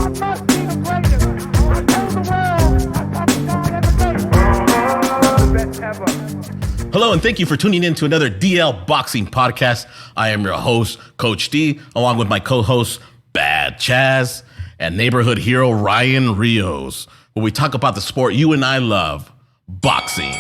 Hello, and thank you for tuning in to another DL Boxing Podcast. I am your host, Coach D, along with my co-host, Bad Chaz, and neighborhood hero, Ryan Rios, where we talk about the sport you and I love, boxing.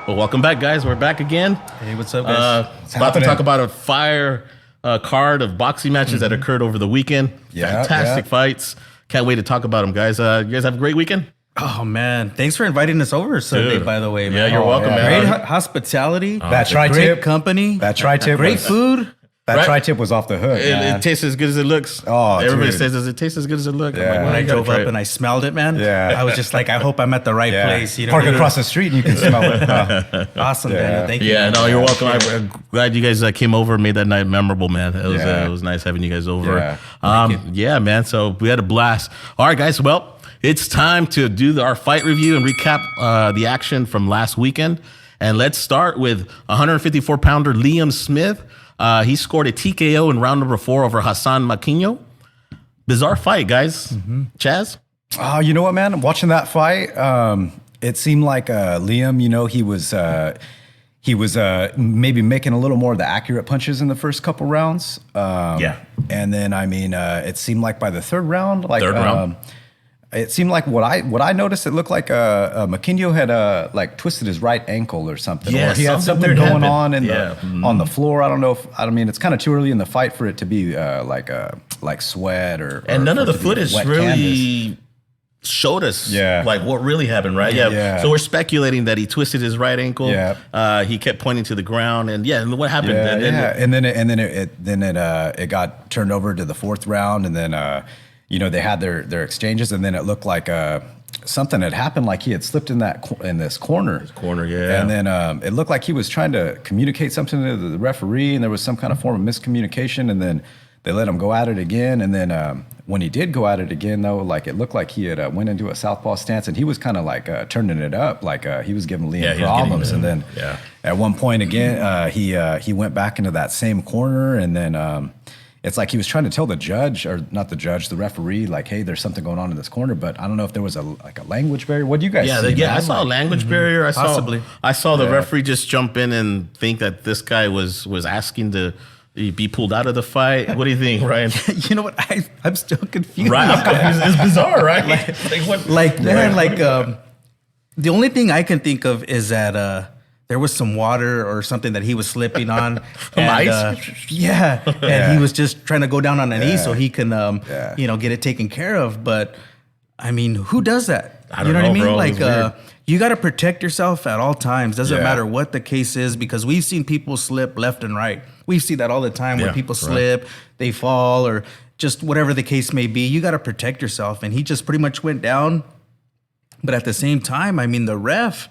Well, welcome back, guys. We're back again. Hey, what's up, guys? About to talk about a fire card of boxing matches that occurred over the weekend. Fantastic fights. Can't wait to talk about them, guys. You guys have a great weekend? Oh, man. Thanks for inviting us over Sunday, by the way, man. Yeah, you're welcome, man. Great hospitality. That tri-tip. Great company. That tri-tip. Great food. That tri-tip was off the hook, It tastes as good as it looks. Oh, everybody dude. says, does it taste as good as it looks? Yeah. I'm like, When I drove up it. and I smelled it, man, Yeah. I was just like, I hope I'm at the right place. You know, Park across the street and you can smell it. Awesome, Daniel. Thank you. Yeah, man. no, you're welcome. I'm glad you guys came over and made that night memorable, man. It was nice having you guys over. Yeah. Man. So we had a blast. All right, guys. Well, it's time to do our fight review and recap the action from last weekend. And let's start with 154-pounder Liam Smith. He scored a TKO in round number 4 over Hassan Mwakinyo. Bizarre fight, guys. Chaz? Oh, you know what, man? Watching that fight, it seemed like Liam, you know, he was maybe making a little more of the accurate punches in the first couple rounds. And then, I mean, it seemed like by the third round, it seemed like what I noticed. It looked like Mwakinyo had like twisted his right ankle or something. Yeah, or he had something going on on the floor. I don't know. I mean, it's kind of too early in the fight for it to be like sweat or. And none of the for it to be footage wet really canvas. showed us Yeah. like what really happened, right? Yeah. So we're speculating that he twisted his right ankle. Yeah. He kept pointing to the ground, and and what happened? And then it got turned over to the fourth round, and then you know, they had their exchanges, and then it looked like something had happened, like he had slipped in this corner. And then it looked like he was trying to communicate something to the referee, and there was some kind of form of miscommunication, and then they let him go at it again. And then when he did go at it again, though, like it looked like he had went into a southpaw stance, and he was kind of like turning it up, like he was giving Liam problems. And then at one point again, he went back into that same corner, and then it's like he was trying to tell the judge, or not the judge, the referee, like, hey, there's something going on in this corner. But I don't know if there was a language barrier. What do you guys see? I saw a language barrier. I saw the referee just jump in and think that this guy was asking to be pulled out of the fight. What do you think, Ryan? You know what? I'm still confused. Right, I'm confused. It's bizarre, right? The only thing I can think of is that there was some water or something that he was slipping on. Ice? And he was just trying to go down on a knee so he can, get it taken care of. But, I mean, who does that? I don't know, what I mean? bro. Like, you got to protect yourself at all times. Doesn't matter what the case is, because we've seen people slip left and right. We see that all the time where people slip, they fall, or just whatever the case may be. You got to protect yourself. And he just pretty much went down. But at the same time, I mean, the ref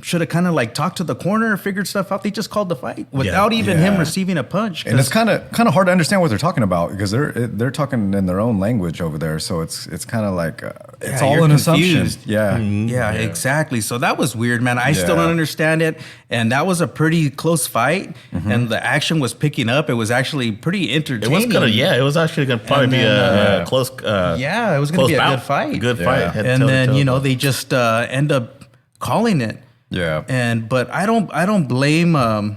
should have kind of like talked to the corner, figured stuff out. They just called the fight without even him receiving a punch. And it's kind of hard to understand what they're talking about, because they're talking in their own language over there. So it's kind of like it's all an assumption. Yeah, exactly. So that was weird, man. I still don't understand it. And that was a pretty close fight, and the action was picking up. It was actually pretty entertaining. It was actually gonna probably be a close. It was gonna be a good fight. Good fight. And then they just end up calling it. But I don't blame I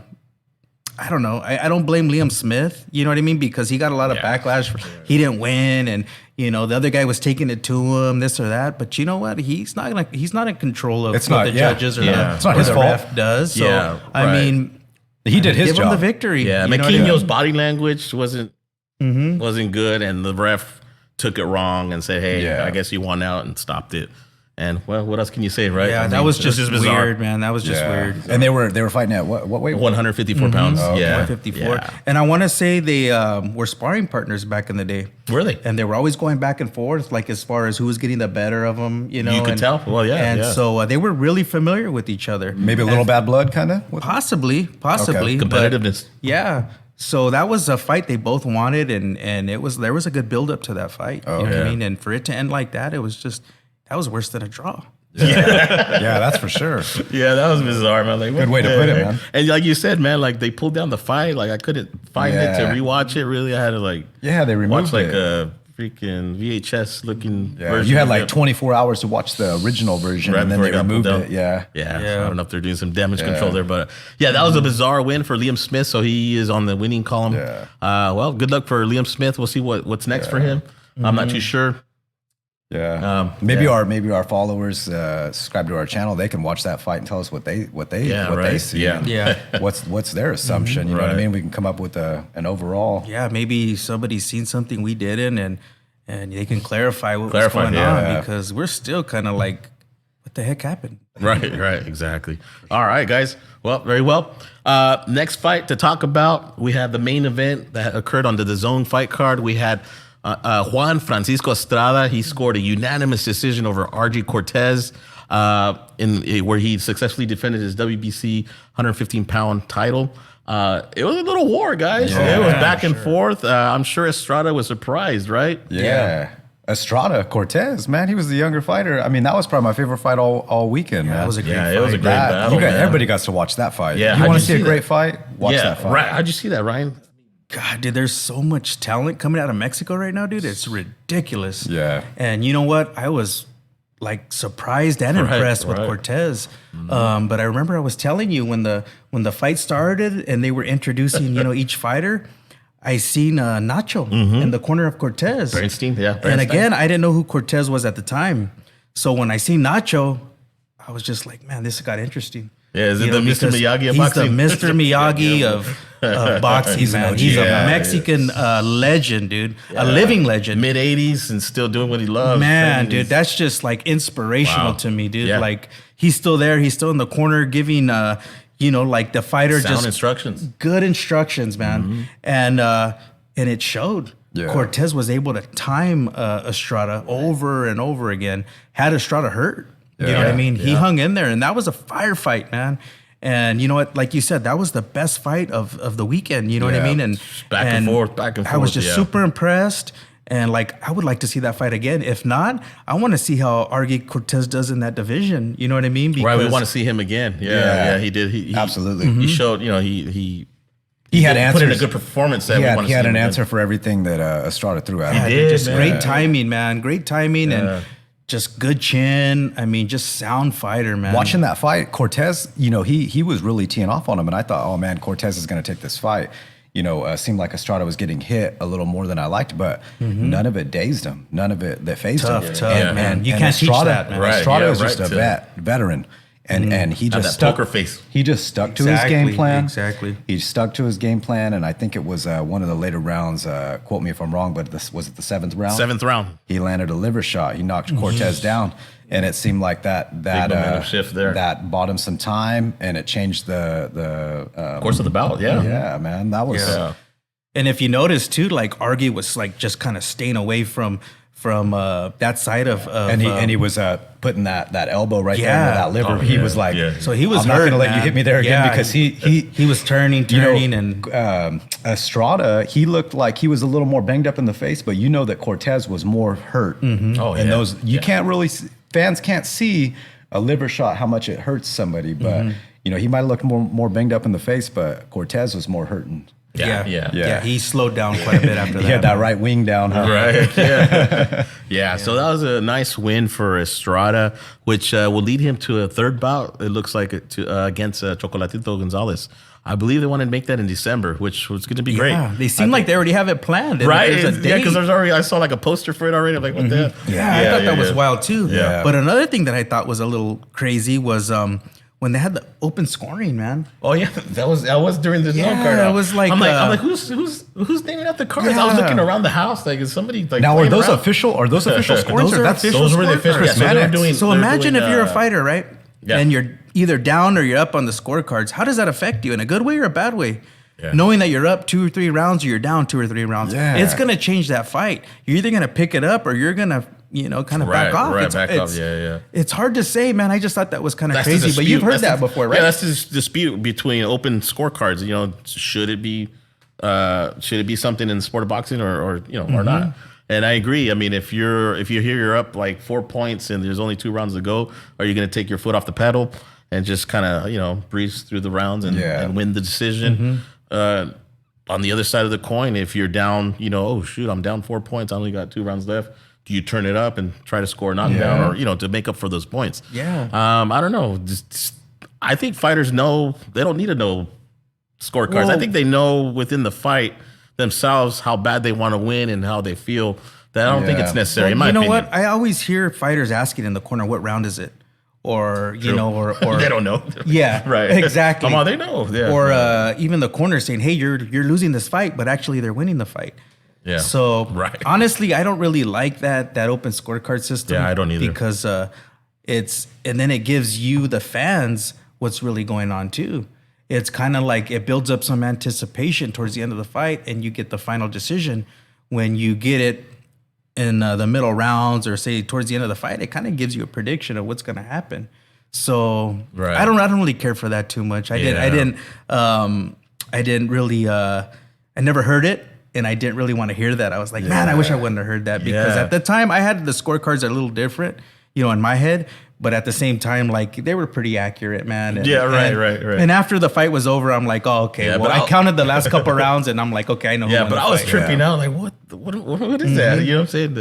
don't blame Liam Smith, you know what I mean? Because he got a lot of backlash. He didn't win, and the other guy was taking it to him, this or that. But you know what? He's not in control of the judges or it's not his the fault. Ref does. So I mean, he did his job. Give him the victory. Yeah, Mwakinyo's body language wasn't good, and the ref took it wrong and said, "Hey, I guess you won out," and stopped it. And well, what else can you say, right? Yeah, that was just weird, man. That was just weird. And they were fighting at what weight? 154 pounds. Oh, okay. 154. Yeah. And I want to say they were sparring partners back in the day. Really? And they were always going back and forth, like as far as who was getting the better of them, You could tell. Well, And so they were really familiar with each other. Maybe a little bad blood, kind of? Possibly. Okay. Competitiveness. So that was a fight they both wanted, and there was a good build up to that fight. You know what I mean? And for it to end like that, it was just. That was worse than a draw. Yeah, that's for sure. Yeah, that was bizarre, man. Like, good way to put it, man. And like you said, man, like they pulled down the fight. Like I couldn't find it to rewatch it. Really, I had to they removed watch like it. freaking VHS looking Yeah, version. you had of like it. 24 hours to watch the original version, Right and then before they it got removed pulled it. down. Yeah. Yeah, I don't know if they're doing some damage Yeah. control there, but that was a bizarre win for Liam Smith. So he is on the winning column. Yeah. Well, good luck for Liam Smith. We'll see what's next for him. I'm not too sure. Yeah. Maybe our followers subscribe to our channel. They can watch that fight and tell us what they see. Yeah. Yeah. What's their assumption? You know what I mean? We can come up with an overall. Yeah, maybe somebody's seen something we didn't, and they can clarify what's going on, because we're still kind of like, what the heck happened? Right, exactly. All right, guys. Well, very well. Next fight to talk about, we have the main event that occurred on the DAZN fight card. We had Juan Francisco Estrada. He scored a unanimous decision over Argi Cortes, where he successfully defended his WBC 115-pound title. It was a little war, guys. Yeah, it was back and forth. I'm sure Estrada was surprised, right? Yeah. Estrada Cortes, man, he was the younger fighter. I mean, that was probably my favorite fight all weekend, man. That was a great fight. It was a great battle. Everybody got to watch that fight. Yeah, you how'd want you to see a see great that? fight? Watch that fight. Right. How'd you see that, Ryan? God, dude, there's so much talent coming out of Mexico right now, dude. It's ridiculous. Yeah. And you know what? I was like surprised and impressed with Cortes. But I remember I was telling you when the fight started and they were introducing, each fighter, I seen Nacho in the corner of Cortes. Bernstein, yeah. And again, I didn't know who Cortes was at the time. So when I seen Nacho, I was just like, man, this got interesting. Yeah, is it the Mr. Miyagi of he's boxing? the Mr. Miyagi of boxing, man. He's a Mexican legend, dude. A living legend. Mid-80s and still doing what he loves. Man, dude, that's just like inspirational to me, dude. Yeah. Like he's still there. He's still in the corner giving, like the fighter Sound just instructions. good instructions, man. And it showed. Yeah. Cortes was able to time Estrada over and over again. Had Estrada hurt. You know what I mean? He hung in there, and that was a firefight, man. And you know what? Like you said, that was the best fight of the weekend. You know what I mean? And back and forth. I was just super impressed. And like, I would like to see that fight again. If not, I want to see how Argi Cortes does in that division. You know what I mean? Right, we want to see him again. Yeah, he did. He absolutely. He showed, he had put in a answers. good performance. He had an answer for everything that Estrada threw at him. He did, just great timing, man. Great timing and just good chin. I mean, just sound fighter, man. Watching that fight, Cortes, he was really teeing off on him, and I thought, oh man, Cortes is going to take this fight. Seemed like Estrada was getting hit a little more than I liked, but none of it dazed him. None of it that phased him. Tough, man. You can't teach that, man. Estrada is just a veteran. And he just that stuck, poker face. He just stuck to his game plan. Exactly. He stuck to his game plan, and I think it was one of the later rounds. Quote me if I'm wrong, but was it the seventh round? Seventh round. He landed a liver shot. He knocked Cortes down, and it seemed like that momentum shift there. That bought him some time, and it changed the course of the bout. Yeah, yeah, man, that was. Yeah. And if you notice too, like Argi was like just kind of staying away from that side of and he was putting that elbow right there into that liver. He was like, so he was I'm not going to let you hit me there again, because he was turning and Estrada, he looked like he was a little more banged up in the face, but that Cortes was more hurt. Oh, and those can't really, fans can't see a liver shot how much it hurts somebody, but he might have looked more banged up in the face, but Cortes was more hurting. Yeah. He slowed down quite a bit after that. He had that right wing down, huh? Right. Yeah. So that was a nice win for Estrada, which will lead him to a third bout. It looks like against Chocolatito Gonzalez. I believe they want to make that in December, which was going to be great. Yeah, they seem like they already have it planned. Right? There's a date. Because there's already, I saw like a poster for it already. I'm like, what the? Yeah, I thought that was wild too. Yeah. But another thing that I thought was a little crazy was when they had the open scoring, man. Oh yeah, that was during the Yeah, card. it was like, I'm like, who's naming out the cards? I was looking around the house, like, is somebody like? Now, are those around? official? Are those official scores? Those are official Those were the scorecards. official. Yeah, so they're doing. So they're imagine doing, if you're a fighter, right? Yeah. And you're either down or you're up on the scorecards. How does that affect you in a good way or a bad way? Yeah. Knowing that you're up 2 or 3 rounds or you're down 2 or 3 rounds, it's gonna change that fight. You're either gonna pick it up or you're gonna, kind of back off. Right, back off. Yeah. It's hard to say, man. I just thought that was kind of crazy, but you've heard that before, right? Yeah, that's the dispute between open scorecards. Should it be something in the sport of boxing or or not? And I agree. I mean, if you hear you're up like 4 points and there's only 2 rounds to go, are you going to take your foot off the pedal and just kind of breeze through the rounds and win the decision? on the other side of the coin, if you're down, oh shoot, I'm down 4 points. I only got 2 rounds left. Do you turn it up and try to score a knockdown, or to make up for those points? Yeah. I don't know. I think fighters know they don't need to know scorecards. I think they know within the fight themselves how bad they want to win and how they feel. That I don't think it's necessary. In my opinion. What? I always hear fighters asking in the corner, "What round is it?" Or or they don't know. Yeah, right. Exactly. Come on, they know. Yeah. Or even the corner saying, "Hey, you're losing this fight," but actually they're winning the fight. Yeah. So honestly, I don't really like that open scorecard system. Yeah, I don't either. Because and then it gives you the fans what's really going on too. It's kind of like it builds up some anticipation towards the end of the fight, and you get the final decision. When you get it in the middle rounds, or say towards the end of the fight, it kind of gives you a prediction of what's going to happen. So I don't really care for that too much. I never heard it. And I didn't really want to hear that. I was like, man, I wish I wouldn't have heard that, because at the time I had the scorecards a little different, in my head. But at the same time, like, they were pretty accurate, man. And, right. And after the fight was over, I'm like, oh, okay. Well, I counted the last couple rounds, and I'm like, okay, I know. Yeah, but I was tripping out, like, what is that? You know what I'm saying?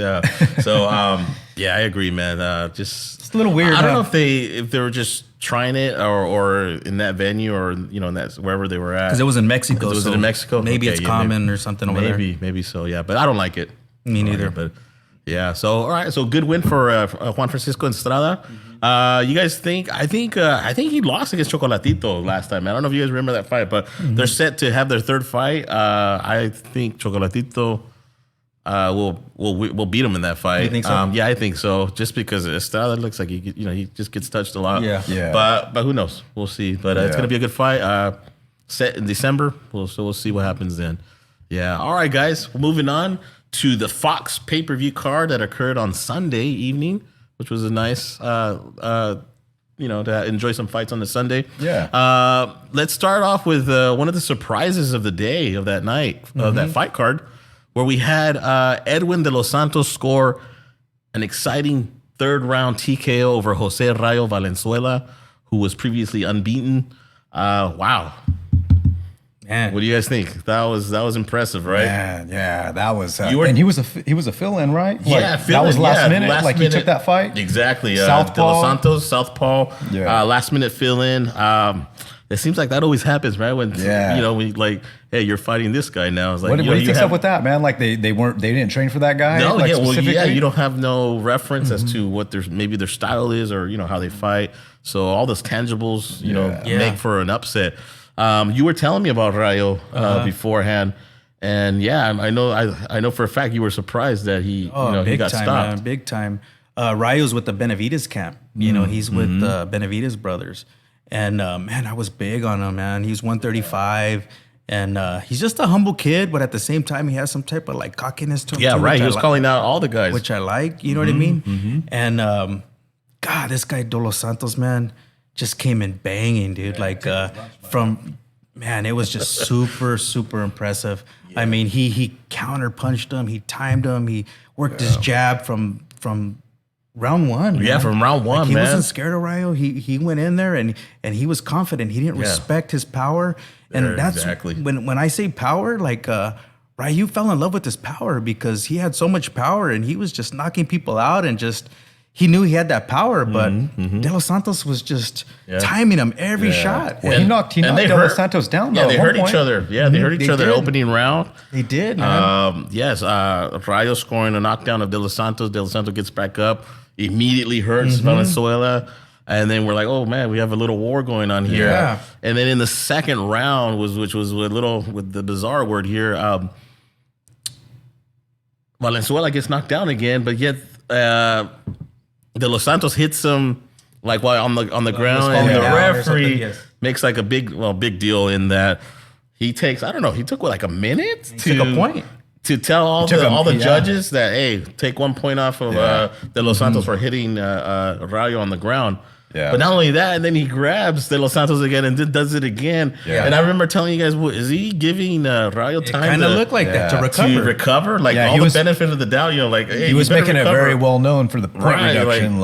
So, I agree, man. Just it's a little weird. I don't know if they were just trying it or in that venue, or in that wherever they were at. Because it was in Mexico. Was it in Mexico? Maybe it's common or something over there. Maybe so. Yeah, but I don't like it. Me neither. But yeah. So all right. So good win for Juan Francisco Estrada. You guys think? I think he lost against Chocolatito last time. I don't know if you guys remember that fight, but they're set to have their third fight. I think Chocolatito will beat him in that fight. You think so? Yeah, I think so. Just because Estrada looks like he just gets touched a lot. Yeah. But who knows? We'll see. But it's gonna be a good fight. Set in December. We'll see what happens then. Yeah. All right, guys. Moving on to the Fox pay-per-view card that occurred on Sunday evening, which was a nice, to enjoy some fights on the Sunday. Yeah. Let's start off with one of the surprises of the day, of that night, of that fight card, where we had Edwin de los Santos score an exciting third-round TKO over Jose Rayo Valenzuela, who was previously unbeaten. Wow. Man. What do you guys think? That was impressive, right? Yeah, that was. And he was a fill-in, right? That was last minute. He took that fight. Exactly. Southpaw. De Los Santos, Southpaw. Yeah. Last minute fill-in. It seems like that always happens, right? When we like, hey, you're fighting this guy now. It's like, what do you think up with that, man? Like they didn't train for that guy. No, you don't have no reference as to what their style is, or how they fight. So all those tangibles, make for an upset. You were telling me about Rayo beforehand, and I know for a fact you were surprised that he got stopped. Man, big time. Rayo's with the Benavides camp. He's with the Benavides brothers, and man, I was big on him, man. He's 135, and he's just a humble kid, but at the same time, he has some type of like cockiness to him. Yeah, right. He was calling out all the guys, which I like. You know what I mean? And God, this guy De Los Santos, man, just came in banging, dude. It was just super, super impressive. Yeah. I mean, he counter punched him, he timed him, he worked his jab from round one. Yeah, man. From round one, he man. wasn't scared of Rayo. He went in there and he was confident. He didn't respect his power. And that's exactly when I say power, Rayo fell in love with his power, because he had so much power and he was just knocking people out, and just he knew he had that power, but De Los Santos was just timing him every shot. Well, he knocked De Los Santos down, though. Yeah, they hurt each other. Yeah, they hurt each other opening round. They did, man. Rayo scoring a knockdown of De Los Santos. De Los Santos gets back up, immediately hurts Valenzuela. And then we're like, oh, man, we have a little war going on here. Yeah. And then in the second round, which was with the bizarre word here, Valenzuela gets knocked down again, but yet De Los Santos hits him while on the ground, and the referee makes a big deal in that he takes, I don't know, he took a minute to took a point to tell all the judges that, hey, take 1 point off of De Los Santos for hitting Rayo on the ground. Yeah. But not only that, and then he grabs De Los Santos again and then does it again. Yeah. And I remember telling you guys, is he giving Rayo time kind of looked like that to recover. Like all the benefit of the doubt, like, hey, he was making it very well known for the point reduction.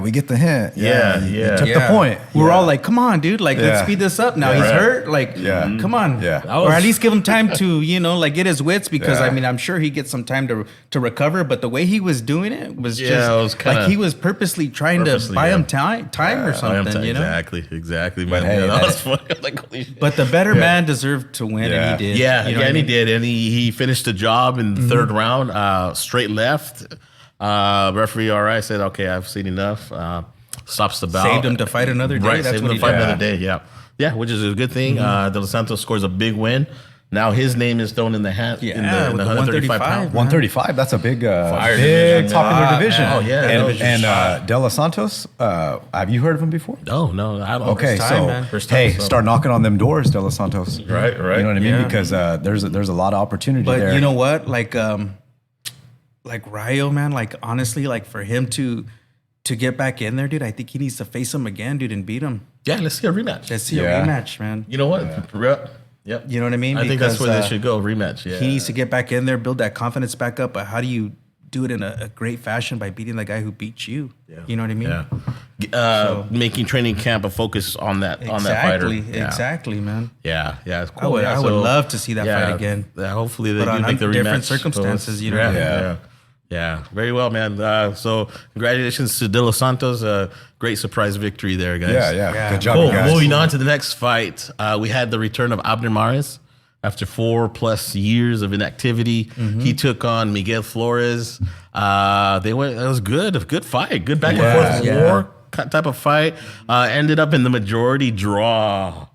We get the hint. Yeah. He took the point. We're all like, come on, dude. Like, let's speed this up now. He's hurt. Like, come on. Yeah. Or at least give him time to, get his wits because, I'm sure he gets some time to recover. But the way he was doing it was just like he was purposely trying to buy him time or something, Exactly. But Man, that was funny. Like, holy shit. But the better man deserved to win, and he did. And he did. And he finished the job in the third round, straight left. Referee RI said, okay, I've seen enough. Stops the bout. Saved him to fight another day. Right, saved him to fight another day, yeah, which is a good thing. De Los Santos scores a big win. Now his name is thrown in the hat in the 135 pound. 135, that's a big popular division. Oh, yeah. And De Los Santos, have you heard of him before? No, I don't. Okay, start knocking on them doors, De Los Santos. Right. You know what I mean? Because there's a lot of opportunity there. But you know what? Like Rayo, man, like honestly, like for him to get back in there, dude, I think he needs to face him again, dude, and beat him. Yeah, let's see a rematch. Let's see a rematch, man. You know what? Yep. You know what I mean? I think that's where they should go, rematch. Yeah. He needs to get back in there, build that confidence back up. But how do you do it in a great fashion by beating the guy who beat you? Yeah. You know what I mean? Yeah. Making training camp a focus on that fighter. Exactly, man. Yeah, it's cool. I would love to see that fight again. Hopefully they do make the rematch. Different circumstances, you know. Yeah, very well, man. So congratulations to De Los Santos. Great surprise victory there, guys. Yeah. Good job, cool. guys. Moving on to the next fight, we had the return of Abner after 4+ years of inactivity. He took on Miguel Flores. It was good, a good fight, good back and forth war type of fight. Ended up in the majority draw.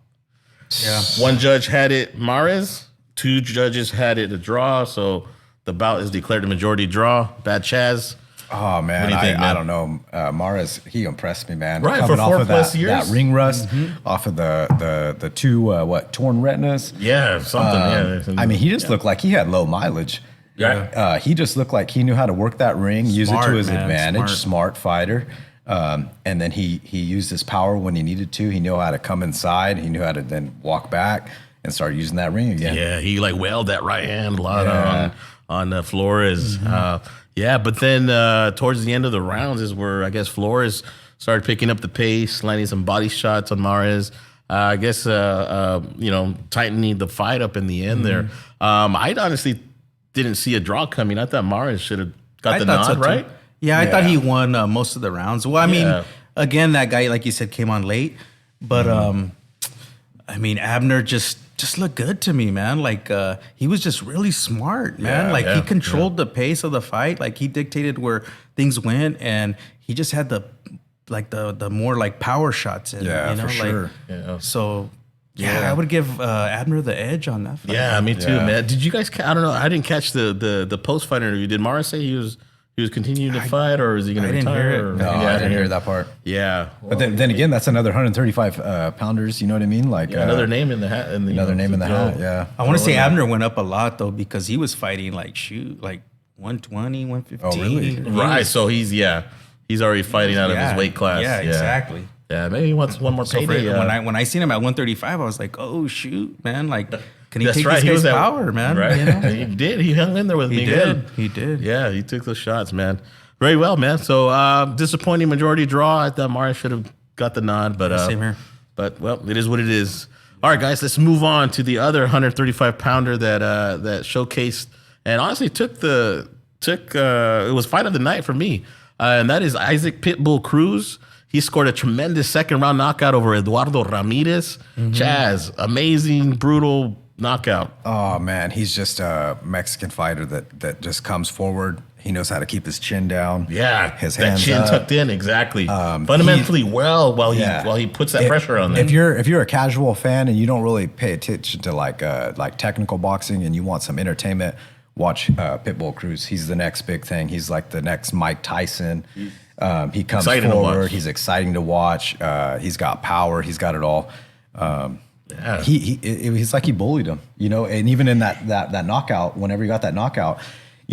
Yeah. One judge had it Mares, 2 judges had it a draw. So the bout is declared a majority draw. Bad Chaz. Oh, man. What do you think, man? I don't know. Mares, he impressed me, man. Right, coming for 4+ off of years. that ring rust, off of the 2, torn retinas. Yeah, something, I mean, he just looked like he had low mileage. Yeah. He just looked like he knew how to work that ring, use it to his advantage. Smart fighter. And then he used his power when he needed to. He knew how to come inside. He knew how to then walk back and start using that ring again. Yeah, he wailed that right hand a lot on Flores. But then towards the end of the rounds is where I guess Flores started picking up the pace, landing some body shots on Mares. I guess tightening the fight up in the end there. I honestly didn't see a draw coming. I thought Mares should have got the nod, right? Yeah, I thought he won most of the rounds. Well, I mean, again, that guy, like you said, came on late. But, I mean, Abner just looked good to me, man. Like, he was just really smart, man. He controlled the pace of the fight. Like, he dictated where things went. And he just had the more, like, power shots in. Yeah, for sure. So... Yeah, I would give Abner the edge on that fight. Yeah, me too, man. Did you guys? I don't know. I didn't catch the post fight interview. Did Mares say he was continuing to fight, or is he going to retire? No, I didn't hear that part. Yeah, but then again, that's another 135 pounders. You know what I mean? Like another name in the hat. Another name in the hat. Yeah. I want to say Abner went up a lot though because he was fighting like 120, 115. Oh, really? Right. So he's already fighting out of his weight class. Yeah, exactly. Yeah, maybe he wants one more payday. When I seen him at 135, I was like, oh shoot, man! Like, can he take right. this guy's power, man? Right. You know? He did. He hung in there with Miguel. He did. Yeah, he took those shots, man. Very well, man. So disappointing majority draw. I thought Mares should have got the nod, but same here. But well, it is what it is. All right, guys, let's move on to the other 135 pounder that showcased and honestly took it was fight of the night for me, and that is Isaac Pitbull Cruz. He scored a tremendous second-round knockout over Eduardo Ramirez. Chaz, amazing, brutal knockout. Oh, man, he's just a Mexican fighter that just comes forward. He knows how to keep his chin down. Yeah, his hands chin up. Tucked in, exactly. Fundamentally while he puts that pressure on them. If you're a casual fan and you don't really pay attention to like technical boxing and you want some entertainment, watch Pitbull Cruz. He's the next big thing. He's like the next Mike Tyson. He comes forward. He's exciting to watch. He's got power. He's got it all. He's like he bullied him, you know. And even in that knockout, whenever he got that knockout,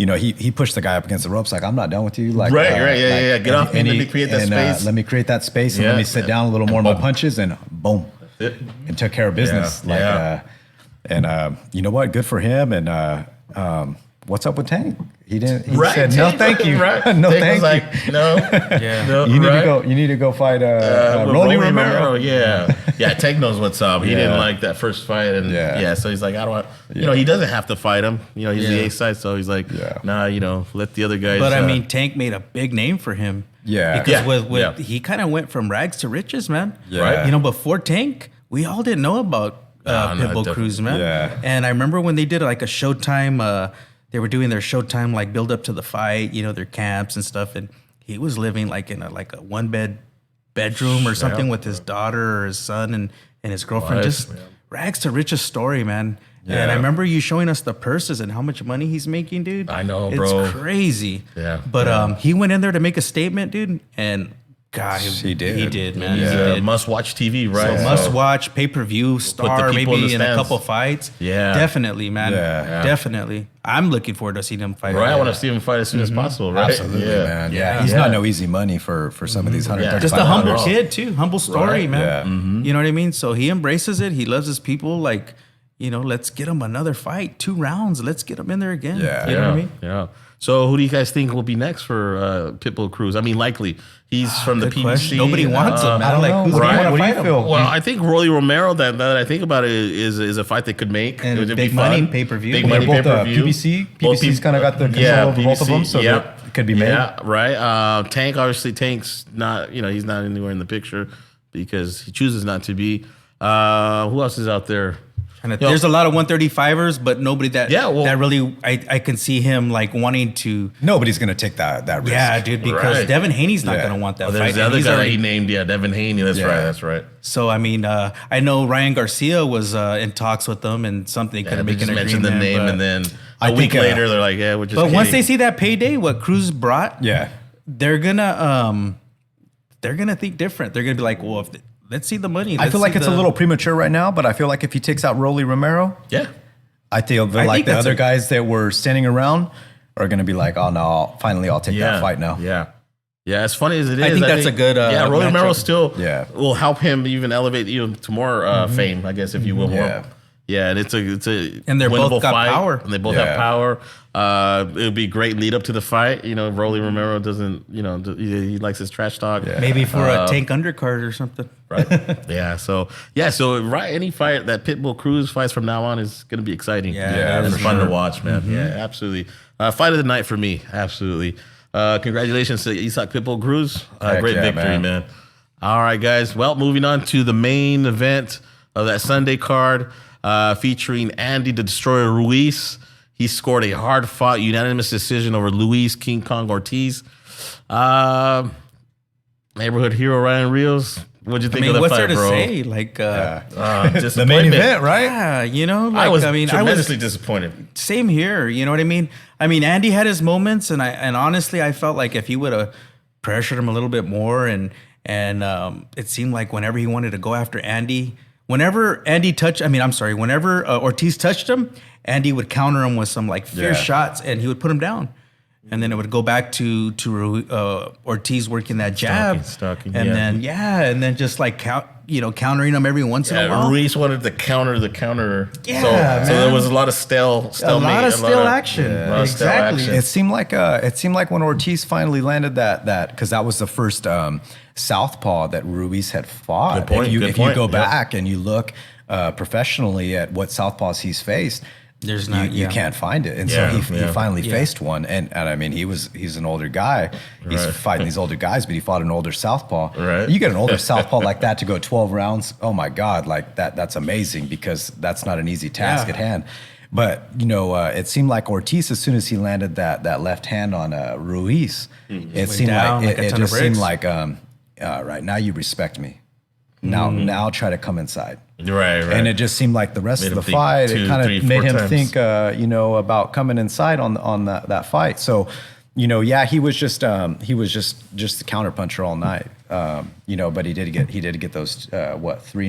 he pushed the guy up against the ropes like, I'm not done with you. Like, Get off me. Let me create that space. Let me create that space and let me sit down a little more of my punches and boom, and took care of business. You know what? Good for him. And what's up with Tank? He said no, thank you. Right. No, Tank thank was you. No, You need to go fight Rolly Romero. Yeah, Tank knows what's up. He didn't like that first fight, and so he's like, I don't want. He doesn't have to fight him. He's the A side, so he's like, nah, let the other guys. But I mean, Tank made a big name for him. Yeah, because he kind of went from rags to riches, man. Yeah. Right. Before Tank, we all didn't know about Pitbull Cruz, man. Yeah. And I remember when they did like a Showtime. They were doing their Showtime like build up to the fight, their camps and stuff, and he was living like in a 1-bedroom or something with his daughter or his son and his girlfriend. Just rags to riches story, man. Yeah. And I remember you showing us the purses and how much money he's making, dude. I know, bro. It's crazy. Yeah. But he went in there to make a statement, dude, and God, he did. He did, man. He's He did. must-watch TV, right? So must-watch, pay-per-view, star maybe in a couple fights. Yeah. Definitely, man. Yeah. Definitely. I'm looking forward to seeing him fight. Right, I want to see him fight as soon as possible, right? Absolutely, man. Yeah, he's not no easy money for some of these 135. Just a humble kid, too. Humble story, man. Yeah. Mm-hmm. You know what I mean? So he embraces it. He loves his people. Like, let's get him another fight. 2 rounds. Let's get him in there again. Yeah. You know what I mean? Yeah. So who do you guys think will be next for Pitbull Cruz? I mean, likely. He's from the Good PBC. question. Nobody wants him, man. I don't know. Who's Right. gonna What do fight you him? feel? Well, I think Rolly Romero, that I think about it, is a fight that could make. And It would big be money, fun. pay-per-view. Big They're money both pay-per-view. PBC. Both PBC's kind of got the control over both of them, so that it could be made. Yeah, right. Tank, obviously, Tank's not, he's not anywhere in the picture because he chooses not to be. Who else is out there? There's a lot of 135ers, but nobody that really I can see him like wanting to. Nobody's gonna take that risk. Yeah, dude, because Devin Haney's not gonna want that fight. There's the other guy that he named, Devin Haney. That's right. So I mean, I know Ryan Garcia was in talks with them, and something could make an agreement. Mentioned the name, and then a week later they're like, yeah, we're just. But kidding. once they see that payday, what Cruz brought, they're gonna think different. They're gonna be like, well, let's see the money. I feel like it's a little premature right now, but I feel like if he takes out Rolly Romero, I feel like the other guys that were standing around are going to be like, oh no, finally I'll take that fight now. Yeah, as funny as it is, I think that's a good. Rolly Romero still will help him even elevate to more fame, I guess, if you will. More. Yeah, and it's a and they're both got fight, power, and they both have power. It would be a great lead up to the fight. Rolly Romero doesn't, he likes his trash talk. Maybe for a Tank undercard or something. Right. So any fight that Pitbull Cruz fights from now on is going to be exciting. It's fun to watch, man. Yeah, absolutely. Fight of the night for me, absolutely. Congratulations to Isaac Pitbull Cruz. Great victory, man. All right, guys. Well, moving on to the main event of that Sunday card, featuring Andy the Destroyer Ruiz. He scored a hard-fought unanimous decision over Luis King Kong Ortiz. Neighborhood hero Ryan Rios. What'd you think of the what's fight, there to bro? say? Like, the main event, right? Yeah, I was tremendously disappointed. Same here. You know what I mean? I mean, Andy had his moments, and honestly, I felt like if he would have pressured him a little bit more, and it seemed like whenever he wanted to go after Andy, whenever Ortiz touched him, Andy would counter him with some like fierce shots, and he would put him down. And then it would go back to Ortiz working that jab, stalking, and then just like countering him every once in a while. Ruiz wanted to counter the counter. Yeah, so there was a lot of stale action. Exactly. It seemed like when Ortiz finally landed that because that was the first southpaw that Ruiz had fought. Good point. If you go back and you look professionally at what southpaws he's faced, you can't find it, and so he finally faced one, and I mean he's an older guy, he's fighting these older guys, but he fought an older southpaw. Right. You get an older southpaw like that to go 12 rounds, oh my God, like that's amazing because that's not an easy task at hand. But it seemed like Ortiz, as soon as he landed that left hand on Ruiz, it seemed like right now you respect me. Now try to come inside. Right. And it just seemed like the rest of the fight, it kind of made him think, about coming inside on that fight. So, he was just the counterpuncher all night. But he did get those 3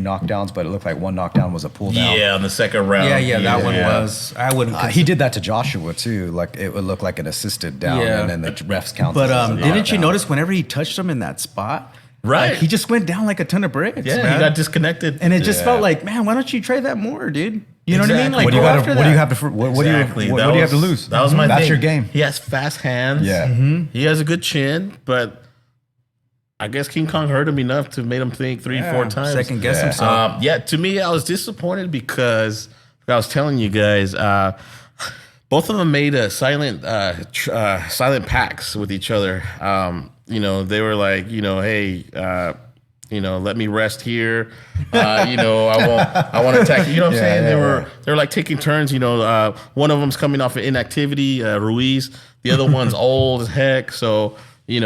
knockdowns, but it looked like one knockdown was a pull down. Yeah, on the second round. That one was. I wouldn't. He did that to Joshua too. Like it would look like an assisted down, and then the refs counted. But didn't you notice whenever he touched him in that spot? Right. Like, he just went down like a ton of bricks. Yeah, man. he got disconnected. And it just felt like, man, why don't you try that more, dude? You know what I mean? Like, what do you have to lose? That was my thing. That's your game. He has fast hands. Yeah. He has a good chin, but I guess King Kong hurt him enough to make him think 3-4 times. Second guess himself. To me, I was disappointed because I was telling you guys, both of them made a silent pacts with each other. They were like, hey, let me rest here. I won't attack you. You know what I'm saying? They were like taking turns. One of them's coming off of inactivity, Ruiz. The other one's old as heck. So a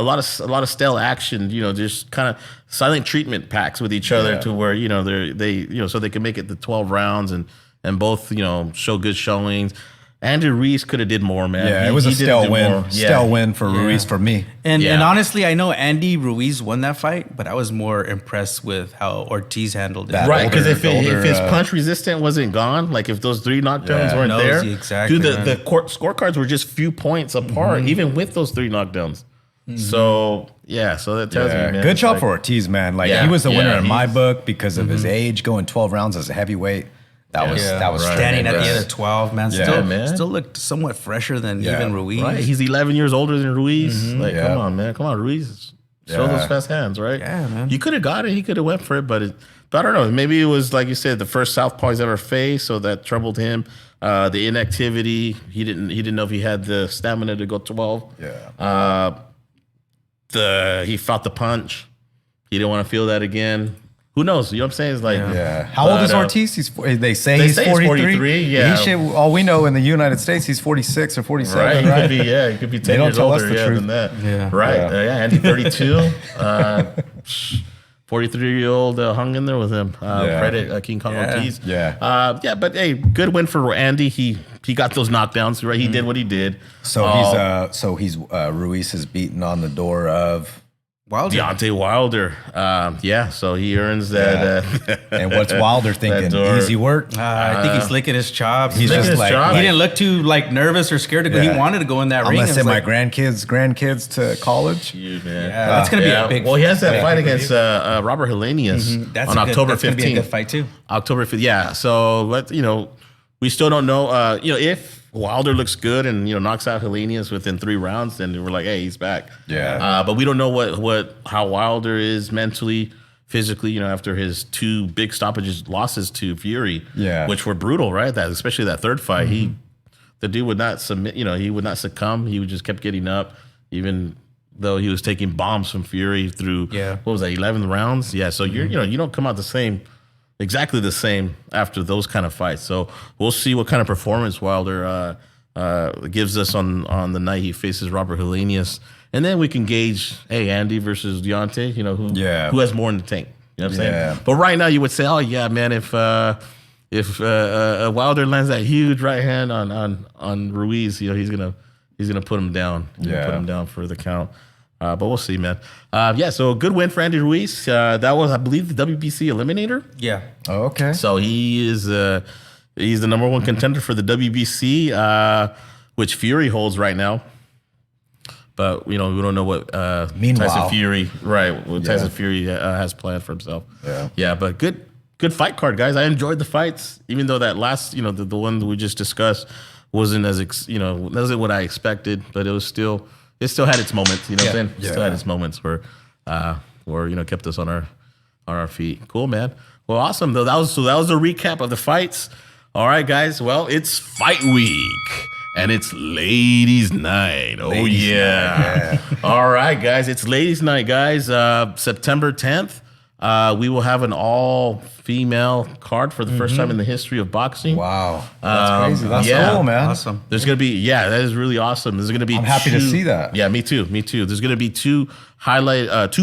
lot of stale action. Just kind of silent treatment packs with each other to where so they can make it to 12 rounds and both show good showings. Andrew Ruiz could have did more, man. Yeah, it was a stale win. Stale win for Ruiz for me. And honestly, I know Andy Ruiz won that fight, but I was more impressed with how Ortiz handled it. Right, because if his punch resistant wasn't gone, like if those 3 knockdowns weren't there, exactly, dude, the scorecards were just few points apart, even with those 3 knockdowns. So that tells me, man. Good job for Ortiz, man. Like he was the winner in my book because of his age, going 12 rounds as a heavyweight. That was standing at the end of 12, man. Man. Still looked somewhat fresher than even Ruiz. Right, he's 11 years older than Ruiz. Come on, man. Come on, Ruiz. Show those fast hands, right? Yeah, man. You could have got it. He could have went for it, but I don't know. Maybe it was, like you said, the first southpaw he's ever faced, so that troubled him. The inactivity, he didn't know if he had the stamina to go 12. Yeah. He felt the punch. He didn't want to feel that again. Who knows? You know what I'm saying? It's like, How old is Ortiz? They say he's 43. Yeah. All we know in the United States, he's 46 or 47. Right. He could be 10 years older than that. Yeah. Right. Andy 32. 43-year-old hung in there with him. Credit King Kong Ortiz. But hey, good win for Andy. He got those knockdowns. Right. He did what he did. So he's Ruiz has beaten on the door of Deontay Wilder. So he earns that. And what's Wilder thinking? Easy work? I think he's licking his chops. He's just like, he didn't look too nervous or scared to go. He wanted to go in that ring. I'm going to send my grandkids to college. Dude, man. That's going to be a big Well, he has that fight against Robert Helenius on October 15th. That's going to be a good fight, too. October 5th. Yeah. So, we still don't know. If Wilder looks good and knocks out Helenius within 3 rounds, then we're like, hey, he's back. Yeah. But we don't know how Wilder is mentally, physically. After his 2 big stoppages losses to Fury, which were brutal, right? Especially that third fight, the dude would not submit. He would not succumb. He would just kept getting up, even though he was taking bombs from Fury through. What was that? 11 rounds. Yeah. So you don't come out exactly the same after those kind of fights. So we'll see what kind of performance Wilder gives us on the night he faces Robert Helenius. And then we can gauge, hey, Andy versus Deontay, who has more in the tank. You know what I'm saying? But right now you would say, oh, yeah, man, if Wilder lands that huge right hand on Ruiz, he's gonna put him down. Put him down for the count. But we'll see, man. So a good win for Andy Ruiz. That was, I believe, the WBC Eliminator. Yeah. Oh, okay. So he's the number 1 contender for the WBC, which Fury holds right now. But we don't know what Tyson Fury has planned for himself. Yeah. But good fight card, guys. I enjoyed the fights, even though that last, the one that we just discussed wasn't wasn't what I expected, but it was still. It still had its moments, you know what I'm saying? It still had its moments where kept us on our feet. Cool, man. Well, awesome. Though that was a recap of the fights. All right, guys. Well, it's fight week and it's ladies' night. Ladies night. All right, guys. It's ladies' night, guys. September 10th. We will have an all-female card for the first time in the history of boxing. Wow. That's crazy. That's cool, man. Awesome. There's going to be, that is really awesome. There's going to be I'm happy to see that. Yeah, me too. There's going to be 2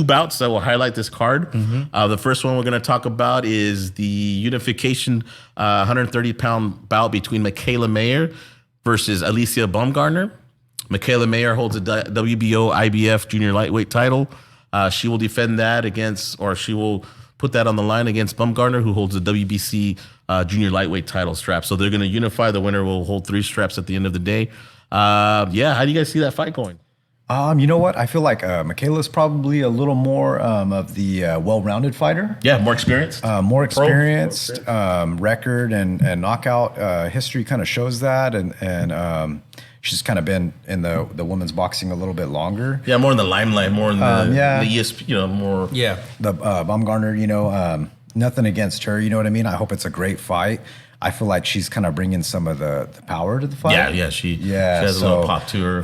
bouts that will highlight this card. The first one we're going to talk about is the unification 130-pound bout between Mikaela Mayer versus Alycia Baumgardner. Mikaela Mayer holds a WBO IBF junior lightweight title. She will defend that she will put that on the line against Baumgardner, who holds the WBC junior lightweight title strap. So they're going to unify. The winner will hold 3 straps at the end of the day. How do you guys see that fight going? You know what? I feel like Mikaela's probably a little more of the well-rounded fighter. Yeah, more experienced. Record and knockout history kind of shows that, and she's kind of been in the women's boxing a little bit longer. Yeah, more in the limelight, more in the ESP, more. Yeah, the Baumgardner, nothing against her. You know what I mean? I hope it's a great fight. I feel like she's kind of bringing some of the power to the fight. Yeah, she has a little pop to her.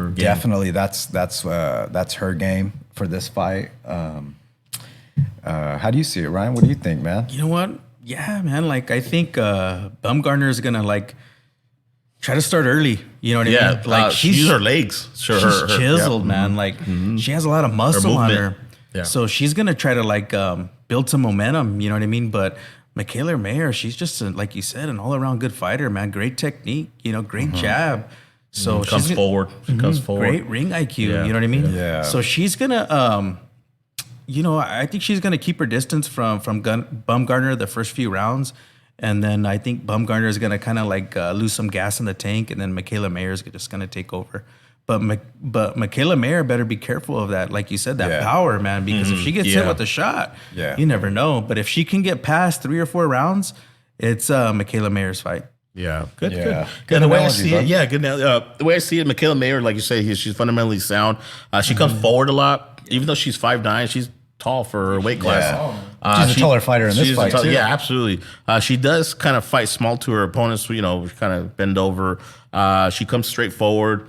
Game. Definitely, that's her game for this fight. How do you see it, Ryan? What do you think, man? You know what? Yeah, man. Like I think Baumgardner is gonna try to start early. You know what I mean? Like she's use her legs. Sure, she's chiseled, man. Like she has a lot of muscle on her. Yeah. So she's gonna try to build some momentum. You know what I mean? But Mikaela Mayer, she's just like you said, an all-around good fighter, man. Great technique, great jab. So she comes forward. Great ring IQ. Yeah. You know what I mean? Yeah. So she's gonna, I think she's gonna keep her distance from Baumgardner the first few rounds, and then I think Baumgardner is gonna kind of lose some gas in the tank, and then Mikaela Mayer is just gonna take over. But Mikaela Mayer better be careful of that, like you said, that power, man, because if she gets hit with a shot, you never know. But if she can get past 3 or 4 rounds, it's Mikaela Mayer's fight. Yeah, good. Good the way I analogy, see it, good. The way I see it, Mikaela Mayer, like you say, she's fundamentally sound. She comes forward a lot, even though she's 5'9", she's tall for her weight class. She's a taller fighter in this fight too. Yeah, absolutely. She does kind of fight small to her opponents. Kind of bend over. She comes straight forward.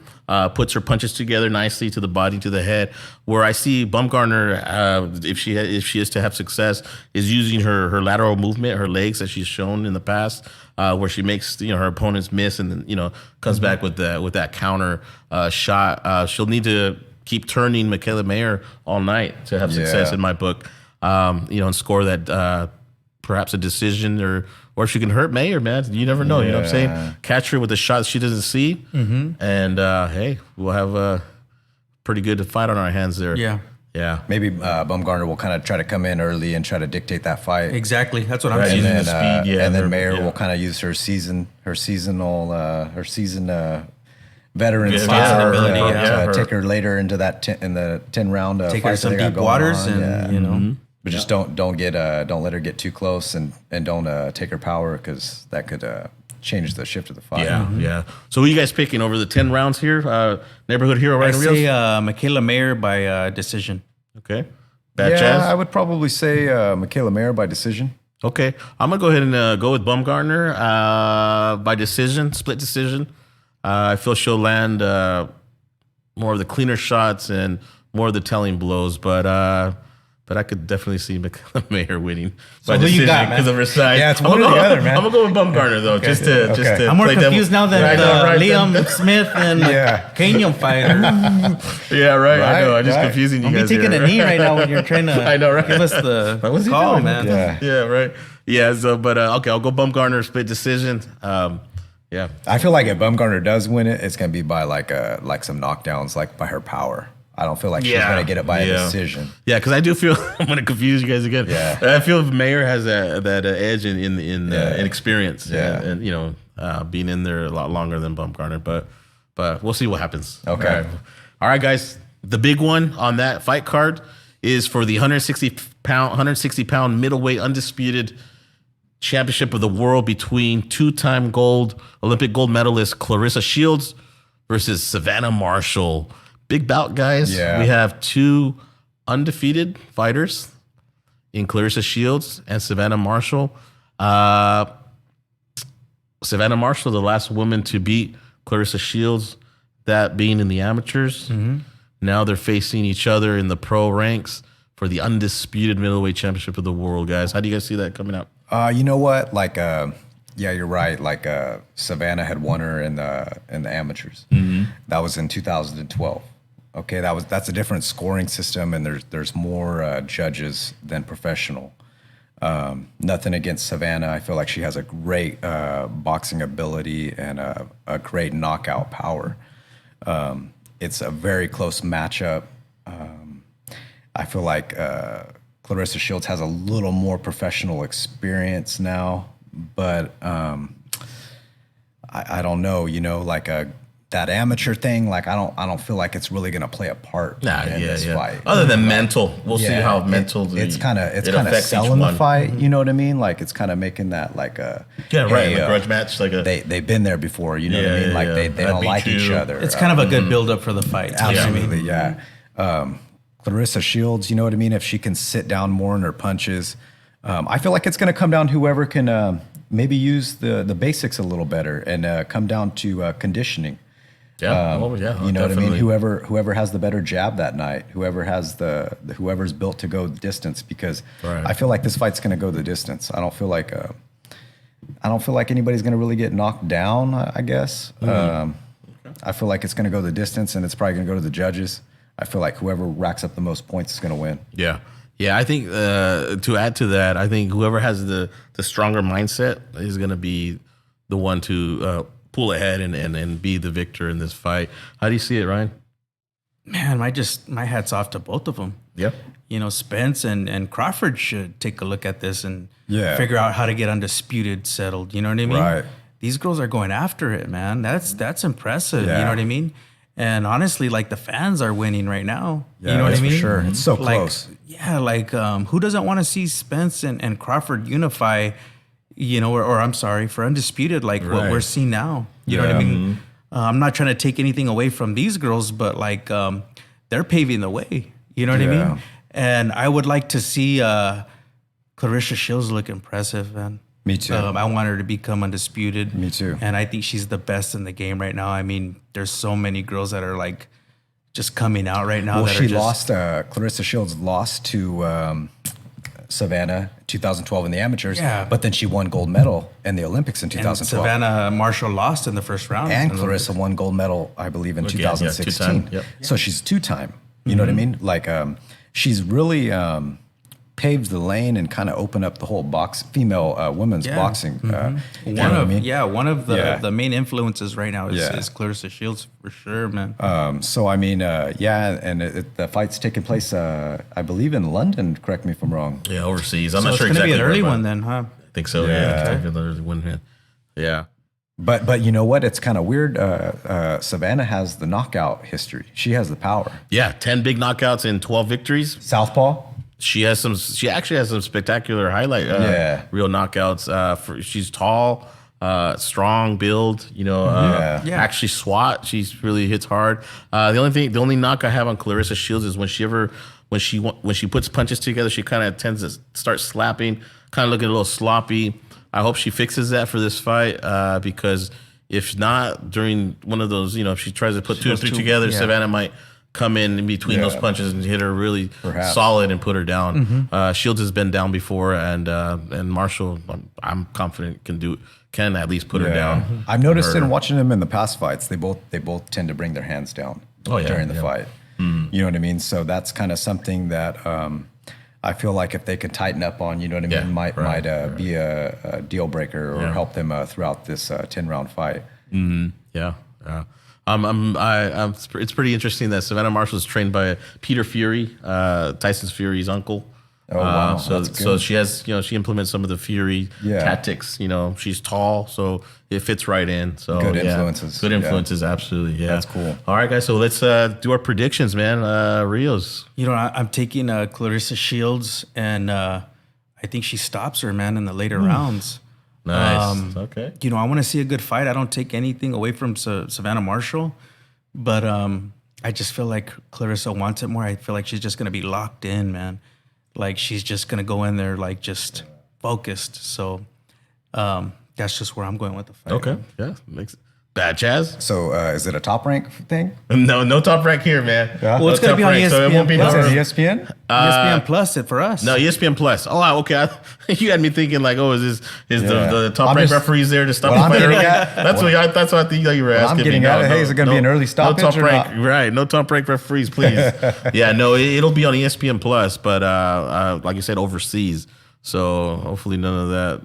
Puts her punches together nicely to the body, to the head. Where I see Baumgardner, if she is to have success, is using her lateral movement, her legs, as she's shown in the past, where she makes her opponents miss, and then comes back with that counter shot. She'll need to keep turning Mikaela Mayer all night to have success in my book. And score that perhaps a decision or she can hurt Mayer, man. You never know. You know what I'm saying? Catch her with a shot she doesn't see, and hey, we'll have a pretty good fight on our hands there. Yeah. Maybe Baumgardner will kind of try to come in early and try to dictate that fight. Exactly. That's what I'm saying. And then, speed, and then Mayer will kind of use her seasoned veteran style to take her later into that in the 10-round take fight her some deep waters, and But just don't let her get too close, and don't take her power, because that could change the shift of the fight. Yeah. So who are you guys picking over the 10 rounds here? Neighborhood hero, right? I say Mikaela Mayer by decision. Okay. Chaz? I would probably say Mikaela Mayer by decision. Okay. I'm going to go ahead and go with Baumgardner by decision, split decision. I feel she'll land more of the cleaner shots and more of the telling blows, but I could definitely see Mikaela Mayer winning by decision because of her size. Yeah, it's one or the other, man. I'm gonna go with Baumgardner though, just to. I'm more confused now than Liam Smith and Mwakinyo fighter. Yeah, right. I know. I'm just confusing you guys. I'll be taking a knee right now when you're trying to. I know, right? Give us the call, man. Yeah, right. Yeah. So, but okay, I'll go Baumgardner split decision. Yeah. I feel like if Baumgardner does win it, it's gonna be by like some knockdowns, like by her power. I don't feel like she's going to get it by a decision. Yeah, because I do feel I'm going to confuse you guys again. Yeah, I feel Mayer has that edge in experience. Yeah, and being in there a lot longer than Baumgardner, but we'll see what happens. Okay, all right, guys. The big one on that fight card is for the 160 pound middleweight undisputed championship of the world between 2-time Olympic gold medalist Claressa Shields versus Savannah Marshall. Big bout, guys. Yeah. We have 2 undefeated fighters in Claressa Shields and Savannah Marshall. Savannah Marshall, the last woman to beat Claressa Shields, that being in the amateurs. Now they're facing each other in the pro ranks for the undisputed middleweight championship of the world, guys. How do you guys see that coming out? You know what? You're right. Savannah had won her in the amateurs. That was in 2012. Okay, that's a different scoring system, and there's more judges than professional. Nothing against Savannah. I feel like she has a great boxing ability and a great knockout power. It's a very close matchup. I feel like Claressa Shields has a little more professional experience now, but I don't know, like that amateur thing, like I don't feel like it's really gonna play a part in this fight. Other than mental, we'll see how mental it's kind of selling the fight. You know what I mean? Like it's kind of making that like a a grudge match. Like they've been there before. You know what I mean? Like they don't like each other. It's kind of a good build up for the fight. Absolutely, Claressa Shields, you know what I mean? If she can sit down more in her punches, I feel like it's going to come down to whoever can maybe use the basics a little better and come down to conditioning. Yeah, you know what I mean. Whoever has the better jab that night, whoever's built to go the distance. Because I feel like this fight's going to go the distance. I don't feel like anybody's going to really get knocked down. I guess. I feel like it's going to go the distance, and it's probably going to go to the judges. I feel like whoever racks up the most points is going to win. Yeah. I think to add to that, I think whoever has the stronger mindset is going to be the one to pull ahead and be the victor in this fight. How do you see it, Ryan? Man, my hat's off to both of them. Yep. Spence and Crawford should take a look at this and figure out how to get undisputed settled. You know what I mean? Right. These girls are going after it, man. That's impressive. You know what I mean? And honestly, like the fans are winning right now. Yeah, you know what I mean? For sure. It's so close. Who doesn't want to see Spence and Crawford unify? Or I'm sorry, for undisputed, like what we're seeing now. You know what I mean? I'm not trying to take anything away from these girls, but like they're paving the way. You know what I mean? And I would like to see Claressa Shields look impressive, man. Me too. I want her to become undisputed. Me too. And I think she's the best in the game right now. I mean, there's so many girls that are like just coming out right now. Well, Claressa Shields lost to Savannah 2012 in the amateurs, but then she won gold medal in the Olympics in 2012. And Savannah Marshall lost in the first round. And Claressa won gold medal, I believe, in 2016. Yep. So she's two-time. You know what I mean? Like she's really paved the lane and kind of opened up the whole women's boxing. One of the main influences right now is Claressa Shields for sure, man. So I mean, and the fight's taking place, I believe, in London. Correct me if I'm wrong. Yeah, overseas. I'm not sure exactly. It's going to be an early where, one then, huh? I think so. Yeah, an early one. Yeah. But you know what? It's kind of weird. Savannah has the knockout history. She has the power. Yeah, 10 big knockouts and 12 victories. Southpaw. She actually has some spectacular highlight. Real knockouts. She's tall, strong build. Actually SWAT. She's really hits hard. The only knock I have on Claressa Shields is when she puts punches together, she kind of tends to start slapping, kind of looking a little sloppy. I hope she fixes that for this fight because if not, during one of those, if she tries to put two or three together, Savannah might come in between those punches and hit her really solid and put her down. Shields has been down before, and Marshall, I'm confident can at least put her down. I've noticed in watching them in the past fights, they both tend to bring their hands down during the fight. You know what I mean? So that's kind of something that I feel like if they could tighten up on, you know what I mean, might be a deal breaker or help them throughout this 10-round fight. Yeah. It's pretty interesting that Savannah Marshall is trained by Peter Fury, Tyson Fury's uncle. Oh wow! So she has, she implements some of the Fury tactics. She's tall, so it fits right in. So good influences. Good influences, absolutely. Yeah, that's cool. All right, guys. So let's do our predictions, man. Rios. I'm taking Claressa Shields, and I think she stops her, man, in the later rounds. Nice. Okay. I want to see a good fight. I don't take anything away from Savannah Marshall, but I just feel like Claressa wants it more. I feel like she's just going to be locked in, man. Like she's just going to go in there like just focused. So that's just where I'm going with the fight. Okay. Yeah. Bad Chaz. So is it a top rank thing? No top rank here, man. Yeah. Well, it's going to be on ESPN. So it won't be ESPN? ESPN Plus it for us. No, ESPN Plus. Oh, okay. You had me thinking like, is the top rank referees there to stop the fight? That's what I think you were asking. I'm getting at it. Hey, is it going to be an early stoppage? No top rank, right? No top rank referees, please. It'll be on ESPN Plus, but like you said, overseas. So hopefully none of that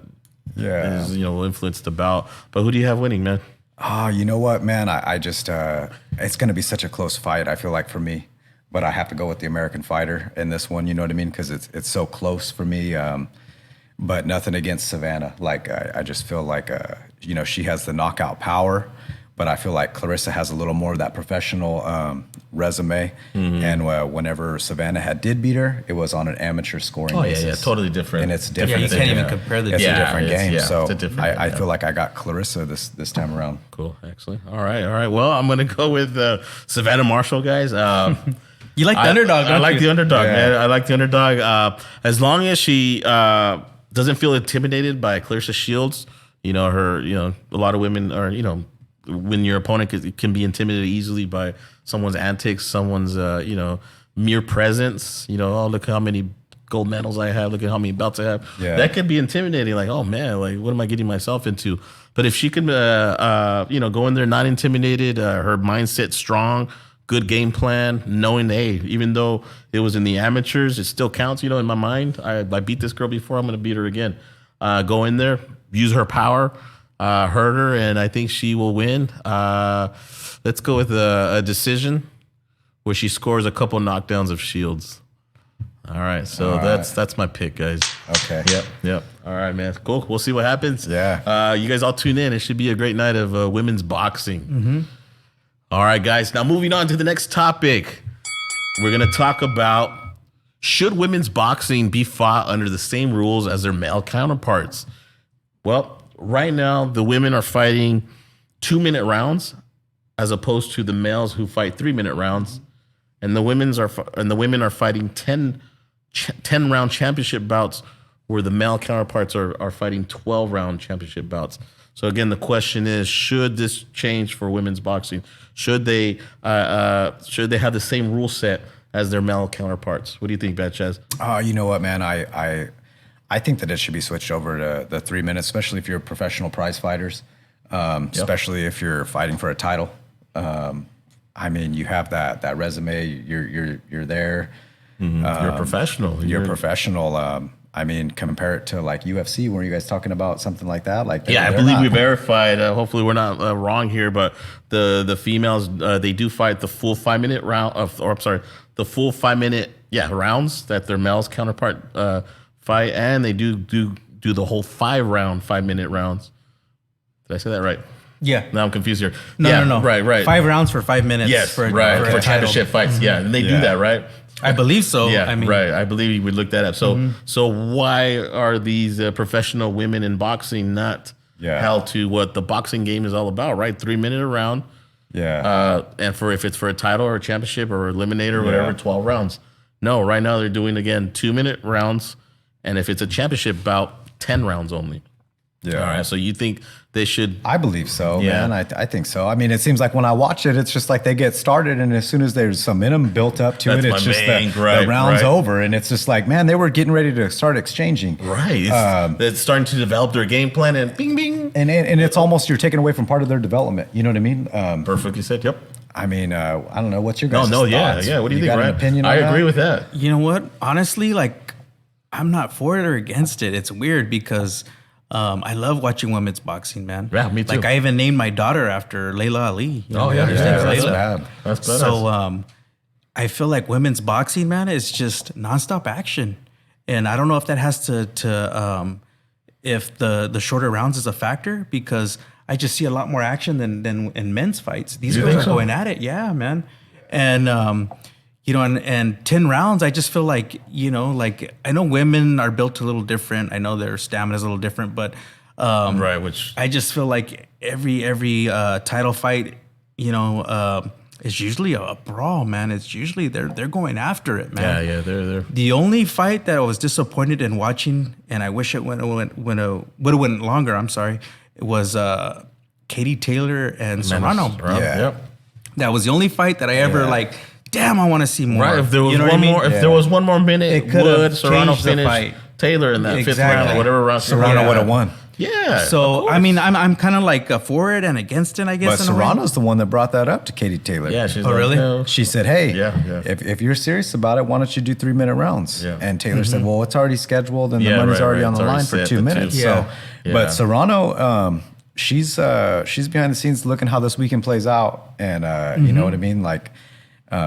will influence the bout. But who do you have winning, man? Oh, you know what, man? I just it's going to be such a close fight. I feel like for me, but I have to go with the American fighter in this one. You know what I mean? Because it's so close for me. But nothing against Savannah. Like I just feel like she has the knockout power, but I feel like Claressa has a little more of that professional resume. And whenever Savannah did beat her, it was on an amateur scoring basis. Yeah, totally different. And it's different. Yeah, you can't even compare the two. It's a different game. It's So a different I feel like I got Claressa this time around. Cool, excellent. All right. Well, I'm gonna go with Savannah Marshall, guys. You like the underdog, don't I like you? the underdog, man. I like the underdog. As long as she doesn't feel intimidated by Claressa Shields, a lot of women are, when your opponent can be intimidated easily by someone's antics, someone's, mere presence. Oh, look how many gold medals I have. Look at how many belts I have. Yeah. That could be intimidating. Like, oh man, like what am I getting myself into? But if she can, go in there not intimidated, her mindset strong, good game plan, knowing, hey, even though it was in the amateurs, it still counts, in my mind. I beat this girl before, I'm going to beat her again. Go in there, use her power, hurt her, and I think she will win. Let's go with a decision where she scores a couple knockdowns of Shields. All right, so that's my pick, guys. Okay. Yep. All right, man. Cool. We'll see what happens. Yeah. You guys all tune in. It should be a great night of women's boxing. All right, guys. Now moving on to the next topic. We're going to talk about, should women's boxing be fought under the same rules as their male counterparts? Well, right now, the women are fighting 2-minute rounds as opposed to the males who fight 3-minute rounds. And the women are fighting 10-round championship bouts, where the male counterparts are fighting 12-round championship bouts. So again, the question is, should this change for women's boxing? Should they have the same rule set as their male counterparts? What do you think, Bad Chaz? You know what, man? I think that it should be switched over to the 3 minutes, especially if you're professional prize fighters, especially if you're fighting for a title. I mean, you have that resume. You're there. You're a professional. You're professional. I mean, compare it to like UFC. Were you guys talking about something like that? Like, I believe we verified. Hopefully, we're not wrong here, but the females they do fight the full 5-minute round the full 5-minute rounds that their males counterpart fight, and they do the whole 5-minute rounds. Did I say that right? Yeah. Now I'm confused here. No. Right. 5 rounds for 5 minutes. Yes, for championship fights. Yeah, and they do that, right? I believe so. Yeah, right. I believe we looked that up. So why are these professional women in boxing not held to what the boxing game is all about, right? 3-minute a round. Yeah. And if it's for a title or a championship or eliminator or whatever, 12 rounds. No, right now they're doing, again, 2-minute rounds. And if it's a championship bout, 10 rounds only. Yeah. All right. So you think they should? I believe so, man. I think so. I mean, it seems like when I watch it, it's just like they get started, and as soon as there's some momentum built up to it, it's just the round's over, and it's just like, man, they were getting ready to start exchanging. Right. It's starting to develop their game plan, and bing, bing. And it's almost you're taking away from part of their development. You know what I mean? Perfectly said. Yep. I mean, I don't know. What's your guys' thoughts? Yeah. What do you think, got Ryan? an opinion on I that? agree with that. You know what? Honestly, like, I'm not for it or against it. It's weird because I love watching women's boxing, man. Yeah, me too. Like, I even named my daughter after Layla Ali. You know, yeah, her name's that's Layla. bad. That's bad. So I feel like women's boxing, man, is just nonstop action. And I don't know if that has to if the shorter rounds is a factor, because I just see a lot more action than in men's fights. These girls are going at it. Yeah, man. And, and 10 rounds, I just feel like, like, I know women are built a little different. I know their stamina is a little different, but Which I just feel like every title fight, is usually a brawl, man. It's usually they're going after it, man. Yeah, they're. The only fight that I was disappointed in watching, and I wish it would have went longer. I'm sorry. It was Katie Taylor and Serrano. Yeah. Yep. That was the only fight that I ever damn, I want to see more. Right. If there was one more, if there was one more minute, It could have would Serrano changed the finish fight. Taylor in that fifth Exactly. round or whatever round? Serrano would have won. Yeah. So I mean, I'm kind of like for it and against it, I guess. But in a way. Serrano's the one that brought that up to Katie Taylor. Yeah. She's Oh, like, really? no. She said, hey, Yeah. If you're serious about it, why don't you do 3-minute rounds? Yeah. And Taylor said, well, it's already scheduled and Yeah, the money's right, already right. on the It's already line for set 2 at minutes. 2. So, Yeah. But Serrano, she's behind the scenes looking how this weekend plays out. And you know what I mean? Like,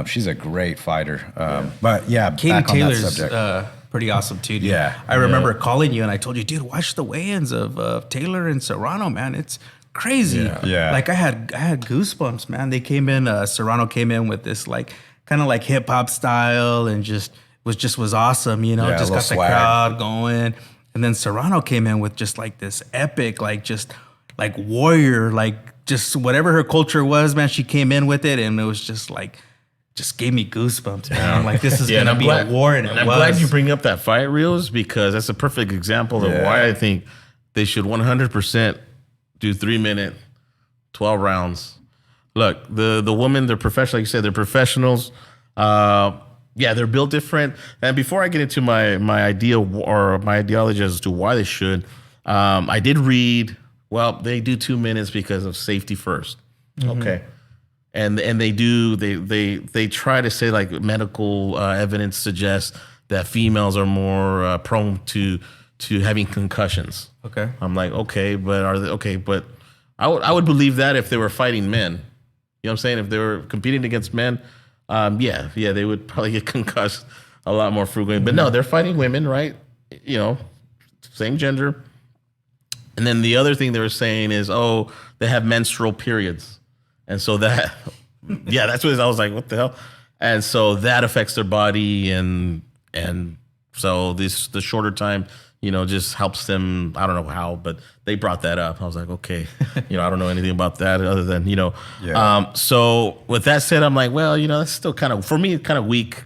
She's a great fighter. But yeah, Katie back Taylor's on that subject. pretty awesome too, dude. Yeah. I remember calling you and I told you, dude, watch the weigh-ins of Taylor and Serrano, man. It's crazy. Yeah. Like I had goosebumps, man. They came in, Serrano came in with this like kind of like hip hop style and was awesome, you know, Yeah, just a got little the swag. crowd going. And then Serrano came in with just like this epic, like just like warrior, like just whatever her culture was, man, she came in with it and it was just like, just gave me goosebumps, man. I'm like, this is Yeah, gonna and be a war, and I'm glad you bring up that fight reels because that's a perfect example of why I think they should 100% do 3-minute, 12 rounds. Look, the women, they're professional. Like you said, they're professionals. Yeah, they're built different. And before I get into my idea or my ideology as to why they should, I did read. Well, they do 2 minutes because of safety first. Mm-hmm. Okay. And they try to say like medical evidence suggests that females are more prone to having concussions. Okay. I'm like, okay, but are they okay? But I would believe that if they were fighting men. You know what I'm saying? If they were competing against men, yeah, they would probably get concussed a lot more frequently. But no, they're fighting women, right? You know, same gender. And then the other thing they were saying is, oh, they have menstrual periods. And so that, yeah, that's what I was like, what the hell? And so that affects their body, and so the shorter time, you know, just helps them. I don't know how, but they brought that up. I was like, okay, you know, I don't know anything about that other than, you know. Yeah. So with that said, I'm like, well, you know, that's still kind of, for me, kind of weak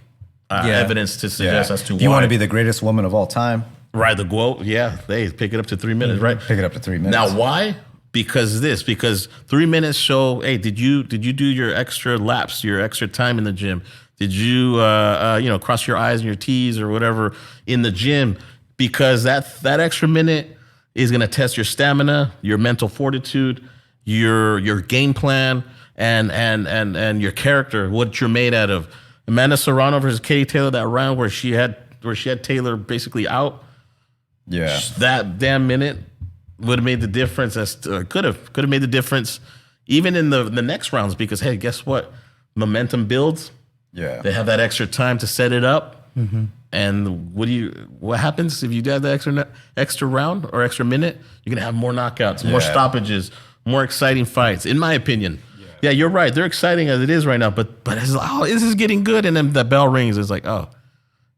evidence to suggest as to if why. you want to be the greatest woman of all time, right, the quote, yeah, they pick it up to 3 minutes, right? pick it up to 3 minutes. Now, why? Because 3 minutes show, hey, did you do your extra laps, your extra time in the gym? Did you, cross your I's and your T's or whatever in the gym? Because that extra minute is going to test your stamina, your mental fortitude, your game plan, and your character, what you're made out of. Amanda Serrano versus Katie Taylor, that round where she had Taylor basically out. Yeah. That damn minute would have made the difference. Could have made the difference even in the next rounds, because hey, guess what? Momentum builds. Yeah. They have that extra time to set it up. Mm-hmm. And what happens if you do have the extra round or extra minute? You're gonna have more knockouts, more stoppages, more exciting fights. In my opinion, yeah, you're right. They're exciting as it is right now, but it's like, oh, this is getting good, and then the bell rings. It's like, oh.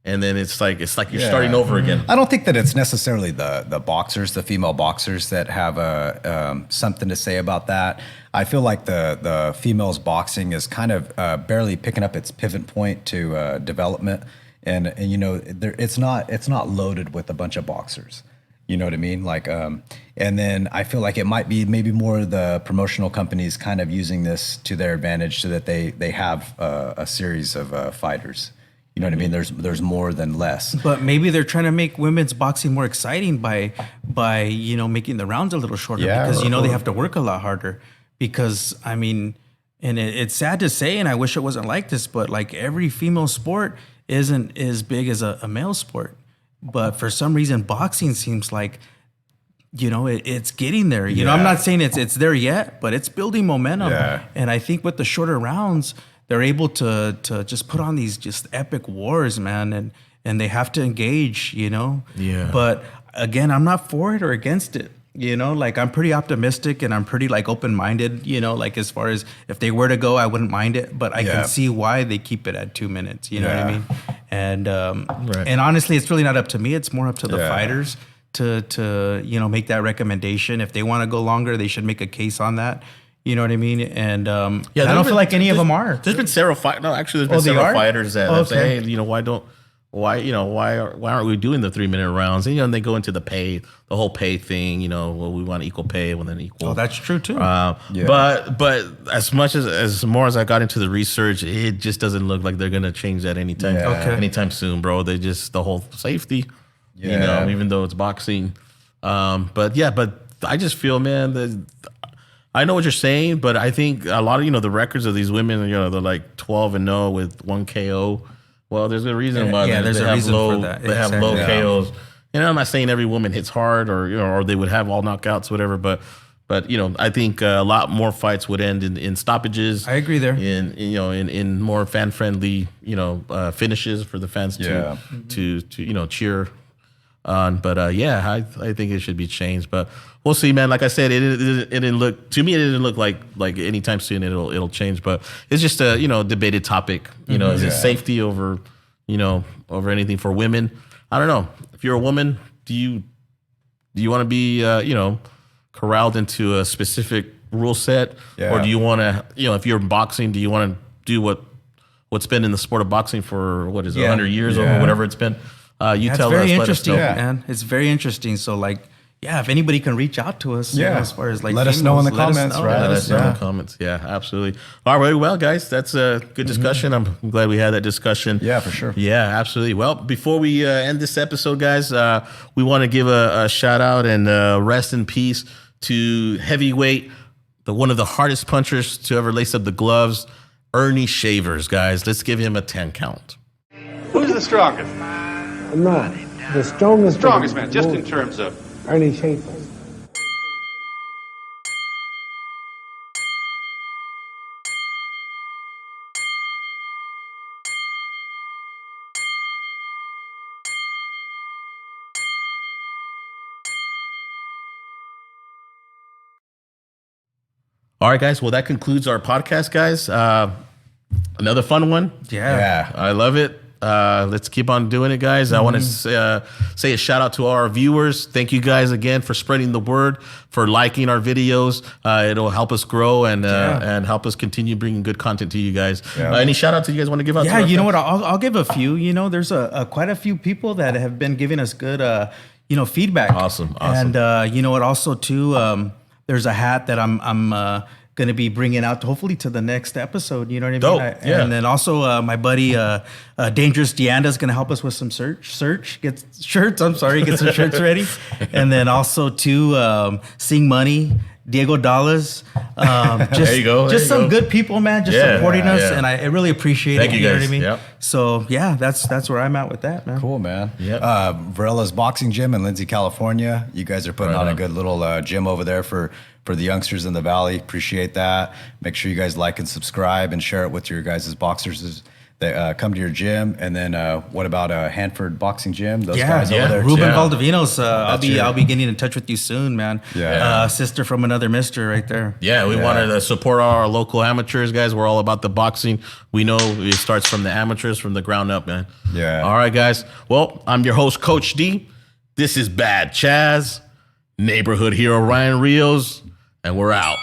And then it's like you're starting over again. I don't think that it's necessarily the boxers, the female boxers, that have something to say about that. I feel like the females boxing is kind of barely picking up its pivot point to development, and you know, it's not loaded with a bunch of boxers. You know what I mean? Like, and then I feel like it might be maybe more the promotional companies kind of using this to their advantage so that they have a series of fighters. You know what I mean? There's more than less. But maybe they're trying to make women's boxing more exciting by you know, making the rounds a little shorter, because you know they have to work a lot harder. Because I mean, and it's sad to say, and I wish it wasn't like this, but like every female sport isn't as big as a male sport. But for some reason, boxing seems like, you know, it's getting there. You know, I'm not saying it's there yet, but it's building momentum. Yeah. And I think with the shorter rounds, they're able to just put on these just epic wars, man, and they have to engage, you know? Yeah. But again, I'm not for it or against it, you know? Like, I'm pretty optimistic and I'm pretty, like, open-minded, you know? Like, as far as if they were to go, I wouldn't mind it, but I can see why they keep it at 2 minutes, you know what I mean? And and honestly, it's really not up to me. It's more up to the fighters to you know, make that recommendation. If they want to go longer, they should make a case on that. You know what I mean? And I don't feel like any of them are. There's been several there's been several fighters that say, hey, you know, why aren't we doing the 3 minute rounds? And you know, and they go into the whole pay thing. You know, well, we want equal pay, well, then equal. Oh, that's true too. But as much as more as I got into the research, it just doesn't look like they're gonna change that anytime soon, bro. They just the whole safety. Yeah. You know, even though it's boxing. But I just feel, man, that. I know what you're saying, but I think a lot of, you know, the records of these women, you know, they're like 12-0 with 1 KO. Well, there's a reason why there's a reason for that. They have low KOs. You know, I'm not saying every woman hits hard or, you know, or they would have all knockouts, whatever, but But I think a lot more fights would end in stoppages. I agree there. In more fan friendly finishes for the fans to cheer on. But I think it should be changed. But we'll see, man. Like I said, it didn't look to me. It didn't look like anytime soon it'll change. But it's just a debated topic. Is it safety over over anything for women? I don't know. If you're a woman, do you want to be corralled into a specific rule set, or do you want to if you're boxing, do you want to do what's been in the sport of boxing for 100 years or whatever it's been? You tell us. Very interesting, let us know. man. It's very interesting. So if anybody can reach out to us, as far as let us know in the comments, right? Let us know in the comments. Yeah, absolutely. All right, well, guys, that's a good discussion. I'm glad we had that discussion. Yeah, for sure. Yeah, absolutely. Well, before we end this episode, guys, we want to give a shout out and rest in peace to heavyweight, one of the hardest punchers to ever lace up the gloves, Ernie Shavers, guys. Let's give him a 10 count. Who's the strongest? I'm not. The strongest Man, just in terms of... Ernie Shavers. All right, guys. Well, that concludes our podcast, guys. Another fun one. Yeah. I love it. Let's keep on doing it, guys. I want to say a shout out to our viewers. Thank you guys again for spreading the word, for liking our videos. It'll help us grow and help us continue bringing good content to you guys. Any shout outs that you guys want to give out? Yeah, you know what? I'll give a few. There's quite a few people that have been giving us good feedback. Awesome. And you know what? Also too, there's a hat that I'm going to be bringing out hopefully to the next episode. You know what I mean? Dope. And then also my buddy Dangerous Deanda is going to help us with some get some shirts ready. And then also too, Sing Money, Diego Dallas. There you go. Just some good people, man, just supporting us. And I really appreciate Thank it. you You know guys. what I mean? Yep. So that's where I'm at with that, man. Cool, man. Yep. Varella's Boxing Gym in Lindsay, California. You guys are putting Right on on. a good little gym over there for the youngsters in the Valley. Appreciate that. Make sure you guys like and subscribe and share it with your guys' boxers that come to your gym. And then what about Hanford Boxing Gym? Those guys over there Ruben too. Valdivinos. That's I'll be getting in touch with you soon, man. Yeah. Sister from another mister right there. Yeah, we wanted to support our local amateurs, guys. We're all about the boxing. We know it starts from the amateurs, from the ground up, man. Yeah. All right, guys. Well, I'm your host, Coach D. This is Bad Chaz, neighborhood hero Ryan Rios, and we're out.